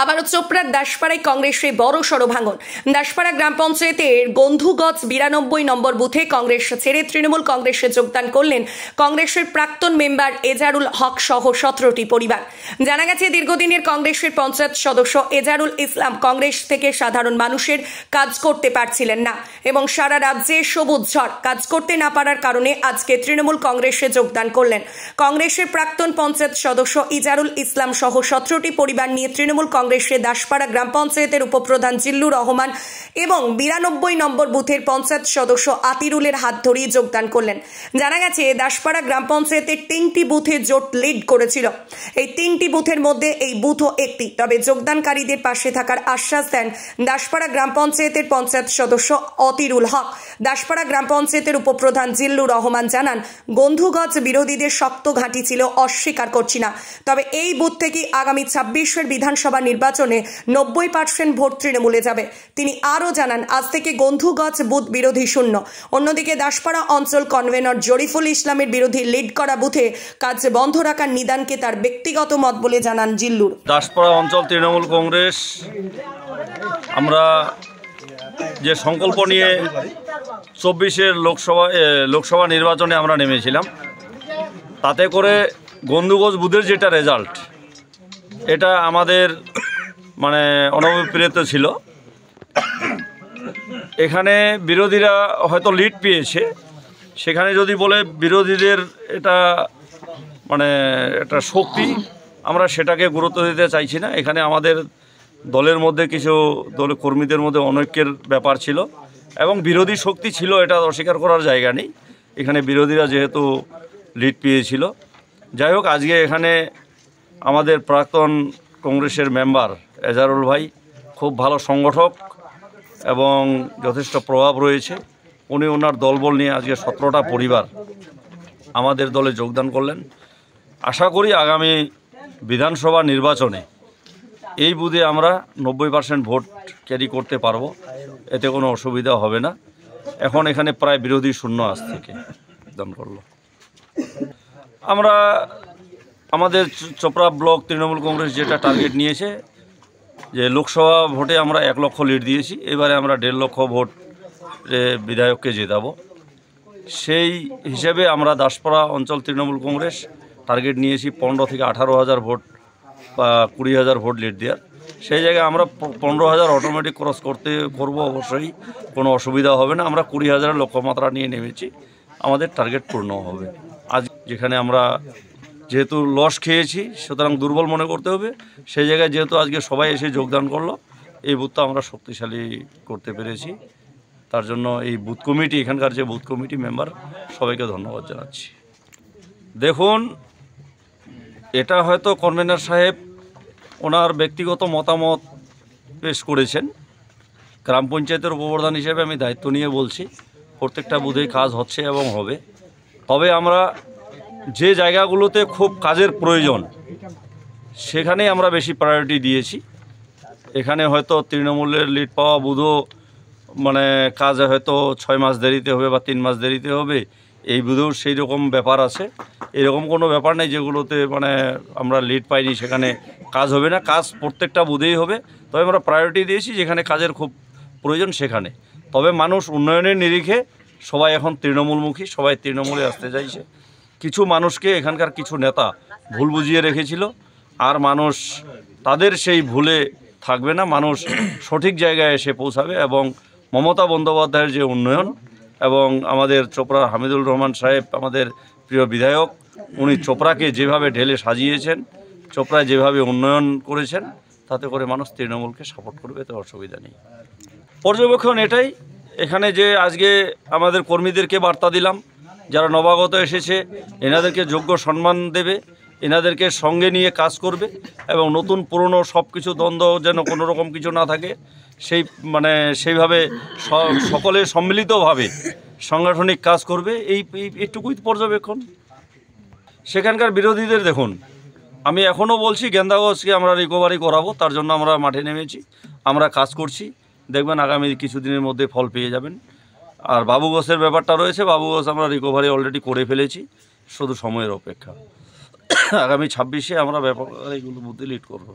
আবারও চোপড়ার দাসপাড়ায় কংগ্রেসে বড় সড় ভাঙন। দাসপাড়া গ্রাম পঞ্চায়েতের গন্ধুগজ 92 নম্বর বুথে কংগ্রেস ছেড়ে তৃণমূল কংগ্রেসে যোগদান করলেন কংগ্রেসের প্রাক্তন মেম্বার এজারুল হক সহ 17টি পরিবার। জানা গেছে, দীর্ঘদিনের কংগ্রেসের পঞ্চায়েত সদস্য এজারুল ইসলাম কংগ্রেস থেকে সাধারণ মানুষের কাজ করতে পারছিলেন না এবং সারা রাজ্যে সবুজ ঝড় কাজ করতে না পারার কারণে আজকে তৃণমূল কংগ্রেসে যোগদান করলেন। কংগ্রেসের প্রাক্তন পঞ্চায়েত সদস্য ইজারুল ইসলাম সহ 17টি পরিবার নিয়ে তৃণমূল কংগ্রেসের দাসপাড়া গ্রাম পঞ্চায়েতের উপপ্রধান জিল্লুর রহমান এবং 92 নম্বর বুথের পঞ্চায়েত সদস্য আতিরুলের হাত ধরেই যোগদান করলেন। জানা গেছে, দাসপাড়া গ্রাম পঞ্চায়েতের 3টি বুথে জোট লিড করেছিল। এই 3টি বুথের মধ্যে এই বুথও একটি। তবে যোগদানকারীদের পাশে থাকার আশ্বাস দেন দাসপাড়া গ্রাম পঞ্চায়েতের পঞ্চায়েত সদস্য আতিরুল হক। দাসপাড়া গ্রাম পঞ্চায়েতের উপপ্রধান জিল্লুর রহমান জানান, গন্ধুগজ বিরোধীদের শক্ত ঘাঁটি ছিল, অস্বীকার করছি না। তবে এই বুথ থেকে আগামী 26 বিধানসভা নির্বাচনে 90% ভোট তৃণমূলে যাবে। তিনি আরও জানান, আজ থেকে গন্ধুগজ বুথ বিরোধী শূন্য। অন্যদিকে দাসপাড়া অঞ্চল কনভেনর জরিফুল ইসলামের বিরোধী লিড করা বুথে কাজ বন্ধ রাখার নিদানকে তার ব্যক্তিগত মত বলে জানান জিল্লুর। দাসপাড়া অঞ্চল তৃণমূল কংগ্রেস আমরা যে সংকল্প নিয়ে 24-এর লোকসভা নির্বাচনে আমরা নেমেছিলাম, তাতে করে গন্ধুগজ বুথের যেটা রেজাল্ট, এটা আমাদের অনভিপ্রেত ছিল। এখানে বিরোধীরা হয়তো লিড পেয়েছে, সেখানে যদি বলে বিরোধীদের এটা একটা শক্তি, আমরা সেটাকে গুরুত্ব দিতে চাইছি না। এখানে আমাদের দলের মধ্যে কিছু কর্মীদের মধ্যে অনৈক্যের ব্যাপার ছিল এবং বিরোধী শক্তি ছিল, এটা অস্বীকার করার জায়গা নেই। এখানে বিরোধীরা যেহেতু লিড পেয়েছিল, যাই হোক, আজকে এখানে আমাদের প্রাক্তন কংগ্রেসের মেম্বার এজারুল ভাই খুব ভালো সংগঠক এবং যথেষ্ট প্রভাব রয়েছে। উনি ওনার দলবল নিয়ে আজকে 17টা পরিবার আমাদের দলে যোগদান করলেন। আশা করি আগামী বিধানসভা নির্বাচনে এই বুথে আমরা 90% ভোট ক্যারি করতে পারবো, এতে কোনো অসুবিধা হবে না। এখন এখানে প্রায় বিরোধী শূন্য আজ থেকে যোগদান করলো। আমরা আমাদের চোপড়া ব্লক তৃণমূল কংগ্রেস যেটা টার্গেট নিয়েছে, যে লোকসভা ভোটে আমরা 1 লক্ষ লিড দিয়েছি, এবারে আমরা 1.5 লক্ষ ভোট বিধায়ককে জেতাবো। সেই হিসেবে আমরা দাসপাড়া অঞ্চল তৃণমূল কংগ্রেস টার্গেট নিয়েছি 15 থেকে 18,000 ভোট বা 20,000 ভোট লিড দেওয়ার। সেই জায়গায় আমরা 15,000 অটোমেটিক ক্রস করবো, অবশ্যই কোনো অসুবিধা হবে না। আমরা 20,000 লক্ষ্যমাত্রা নিয়ে নেমেছি, আমাদের টার্গেট পূর্ণ হবে। আজ যেখানে আমরা যেহেতু লস খেয়েছি, সুতরাং দুর্বল মনে করতে হবে। সেই জায়গায় যেহেতু আজকে সবাই এসে যোগদান করলো, এই বুথটা আমরা শক্তিশালী করতে পেরেছি। তার জন্য এই বুথ কমিটি, এখানকার যে বুথ কমিটি মেম্বার, সবাইকে ধন্যবাদ জানাচ্ছি। দেখুন, এটা হয়তো কনভেনর সাহেব ওনার ব্যক্তিগত মতামত পেশ করেছেন। গ্রাম পঞ্চায়েতের উপপ্রধান হিসেবে আমি দায়িত্ব নিয়ে বলছি, প্রত্যেকটা বুথেই কাজ হচ্ছে এবং হবে। তবে আমরা যে জায়গাগুলোতে খুব কাজের প্রয়োজন, সেখানেই আমরা বেশি প্রায়োরিটি দিয়েছি। এখানে হয়তো তৃণমূলের লিড পাওয়া বুথও কাজে হয়তো 6 মাস দেরিতে হবে বা 3 মাস দেরিতে হবে, এই বুথেও সেই রকম ব্যাপার আছে। এরকম কোনো ব্যাপার নেই যেগুলোতে আমরা লিড পাইনি সেখানে কাজ হবে না। কাজ প্রত্যেকটা বুথেই হবে। তবে আমরা প্রায়োরিটি দিয়েছি যেখানে কাজের খুব প্রয়োজন সেখানে। তবে মানুষ উন্নয়নের নিরিখে সবাই এখন তৃণমূলমুখী, সবাই তৃণমূলে আসতে চাইছে। কিছু মানুষকে এখানকার কিছু নেতা ভুল বুঝিয়ে রেখেছিল, আর মানুষ তাদের সেই ভুলে থাকবে না। মানুষ সঠিক জায়গায় এসে পৌঁছাবে এবং মমতা বন্দ্যোপাধ্যায়ের যে উন্নয়ন এবং আমাদের চোপড়ার হামিদুল রহমান সাহেব, আমাদের প্রিয় বিধায়ক, উনি চোপড়াকে যেভাবে ঢেলে সাজিয়েছেন, চোপড়ায় যেভাবে উন্নয়ন করেছেন, তাতে করে মানুষ তৃণমূলকে সাপোর্ট করবে, এতে অসুবিধা নেই। পর্যবেক্ষণ এটাই, এখানে যে আজকে আমাদের কর্মীদেরকে বার্তা দিলাম, যারা নবাগত এসেছে এনাদেরকে যোগ্য সম্মান দেবে, এনাদেরকে সঙ্গে নিয়ে কাজ করবে এবং নতুন পুরনো সব কিছু দ্বন্দ্ব যেন কোনো রকম কিছু না থাকে, সেইভাবে সকলে সম্মিলিতভাবে সাংগঠনিক কাজ করবে। এইটুকুই পর্যবেক্ষণ। সেখানকার বিরোধীদের দেখুন, আমি এখনও বলছি, গেন্দাগজকে আমরা রিকভারি করাবো, তার জন্য আমরা মাঠে নেমেছি, আমরা কাজ করছি। দেখবেন আগামী কিছুদিনের মধ্যে ফল পেয়ে যাবেন। আর বাবুগঞ্জের ব্যাপারটা রয়েছে, বাবুগঞ্জ আমরা রিকভারি অলরেডি করে ফেলেছি, শুধু সময়ের অপেক্ষা। আগামী 26-এ আমরা ব্যাপার এইগুলো বুদ্ধি লিড করব।